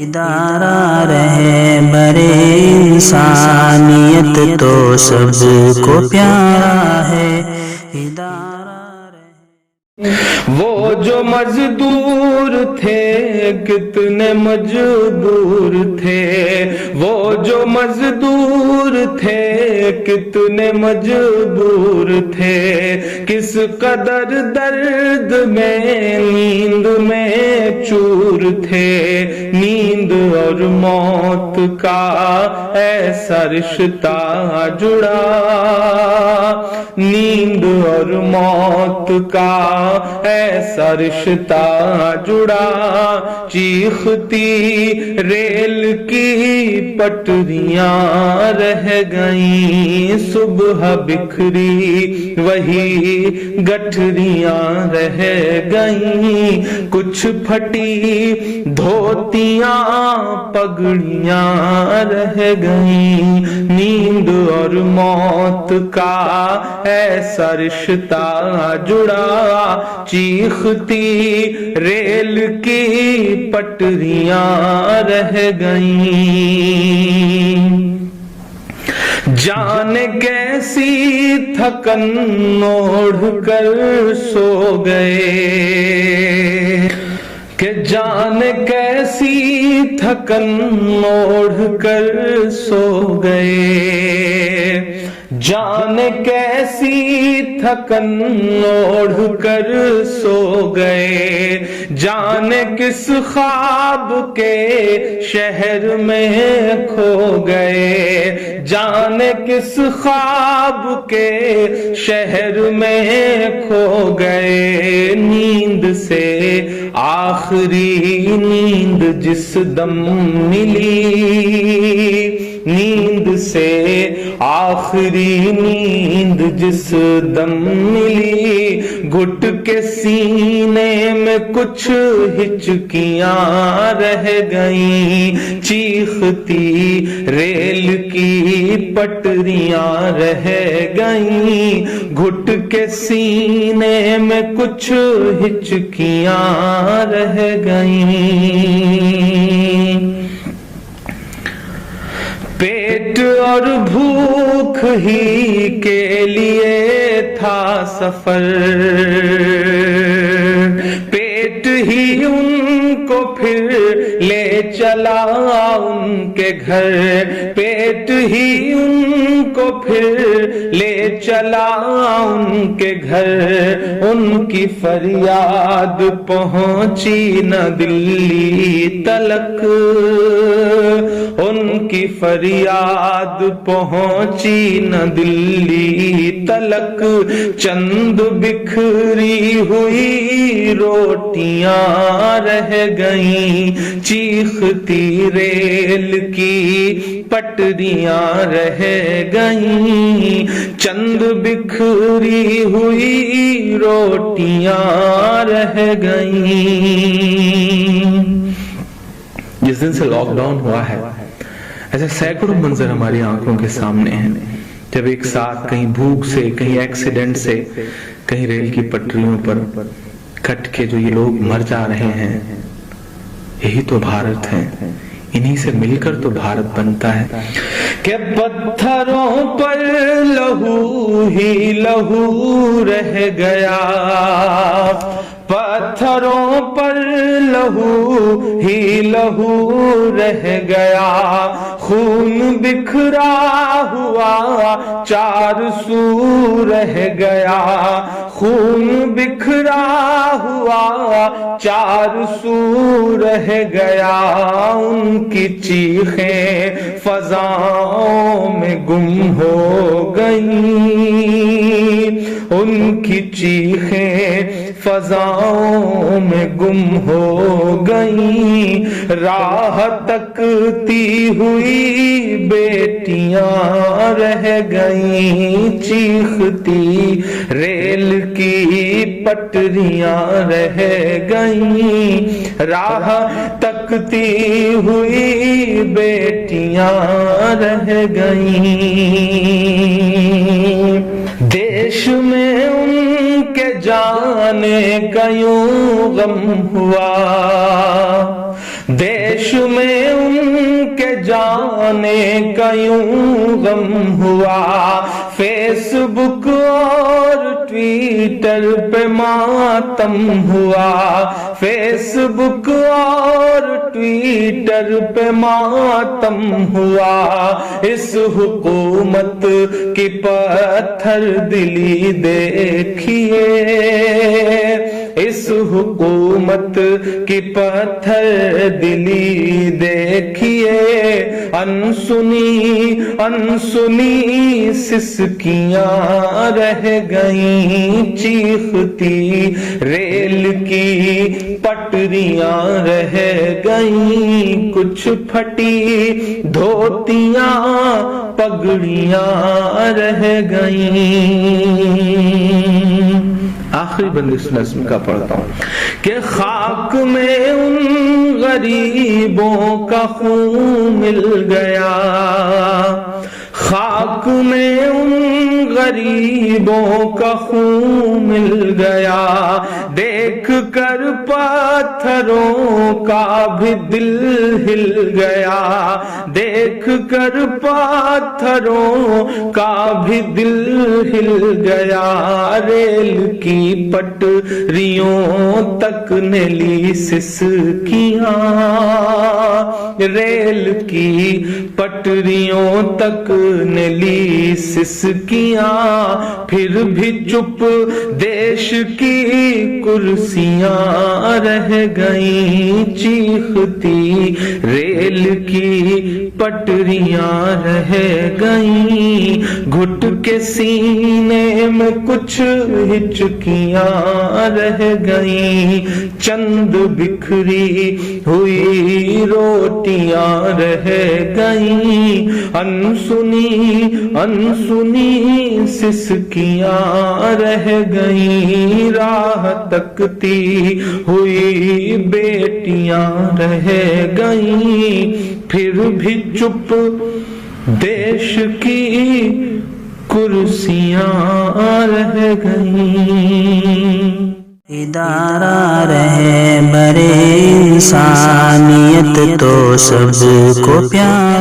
ادارہ رہے برے انسانیت تو سب کو پیارا ہے ادارہ رہے۔ وہ جو مزدور تھے کتنے مجبور تھے، وہ جو مزدور تھے کتنے مجبور تھے، کس قدر درد میں نیند میں چور تھے، نیند اور موت کا ایسا رشتہ جڑا، نیند اور موت کا ایسا رشتہ جڑا، چیختی ریل کی پٹریاں رہ گئیں، صبح بکھری وہی گٹھریاں رہ گئیں، کچھ پھٹی دھوتیاں پگڑیاں رہ گئیں، نیند اور موت کا ایسا رشتہ جڑا، چیختی ریل کی پٹریاں رہ گئیں، جانے کیسی تھکن اوڑھ کر سو گئے، کہ جانے کیسی تھکن اوڑھ کر سو گئے، جانے کیسی تھکن اوڑھ کر سو گئے، جانے کس خواب کے شہر میں کھو گئے، جانے کس خواب کے شہر میں کھو گئے، نیند سے آخری نیند جس دم ملی، نیند سے آخری نیند جس دم ملی، گھٹ کے سینے میں کچھ ہچکیاں رہ گئیں، چیختی ریل کی پٹریاں رہ گئیں، گھٹ کے سینے میں کچھ ہچکیاں رہ گئیں، پیٹ اور بھوک ہی کے لیے تھا سفر، پیٹ ہی ان کو پھر لے چلا ان کے گھر، پیٹ ہی ان کو پھر لے چلا ان کے گھر، ان کی فریاد پہنچی نہ دلی تلک، ان کی فریاد پہنچی نہ دلی تلک، چند بکھری ہوئی روٹیاں رہ گئیں، چیختی ریل کی پٹریاں رہ گئیں، چند بکھری ہوئی روٹیاں رہ گئیں۔ جس دن سے لاک ڈاؤن ہوا ہے ایسے سینکڑوں منظر ہماری آنکھوں کے سامنے ہیں، جب ایک ساتھ کہیں بھوک سے، کہیں ایکسیڈنٹ سے، کہیں ریل کی پٹریوں پر کٹ کے جو یہ لوگ مر جا رہے ہیں، یہی تو بھارت ہے، انہی سے مل کر تو بھارت بنتا ہے، کہ پتھروں پر لہو ہی لہو رہ گیا، پتھروں پر لہو ہی لہو رہ گیا، خون بکھرا ہوا چار سو رہ گیا، خون بکھرا ہوا چار سو رہ گیا، ان کی چیخیں فضاؤں میں گم ہو گئیں، ان کی چیخیں فضاؤں میں گم ہو گئیں، راہ تکتی ہوئی بیٹیاں رہ گئیں، چیختی ریل کی پٹریاں رہ گئیں، راہ تکتی ہوئی بیٹیاں رہ گئیں، دیش میں ان کے جانے کا یوں غم ہوا، دیش میں ان کے جانے کا یوں غم ہوا، فیس بک اور ٹویٹر پہ ماتم ہوا، فیس بک اور ٹویٹر پہ ماتم ہوا، اس حکومت کی پتھر دلی دیکھیے، اس حکومت کی پتھر دلی دیکھیے، انسنی انسنی سسکیاں رہ گئیں چیختی، ریل کی پٹریاں رہ گئیں، کچھ پھٹی دھوتیاں پگڑیاں رہ گئیں۔ آخری بند اس نظم کا پڑھتا ہوں کہ خاک میں ان غریبوں کا خون مل گیا، خاک میں ان غریبوں کا خون مل گیا، دیکھ کر پتھروں کا بھی دل ہل گیا، دیکھ کر پتھروں کا بھی دل ہل گیا، ریل کی پٹریوں تک نے لی سسکیاں، ریل کی پٹریوں تک نے لی سسکیاں، پھر بھی چپ دیش کی کرسیاں رہ گئیں چیختی، ریل کی پٹریاں رہ گئیں، گھٹ کے سینے میں کچھ ہچکیاں رہ گئیں، چند بکھری ہوئی روٹیاں رہ گئیں، انسنی انسنی سسکیاں رہ گئیں، راہ تکتی ہوئی بیٹیاں رہ گئیں، پھر بھی چپ دیش کی کرسیاں رہ گئیں۔ ادارہ رہبر انسانیت تو سب کو پیارا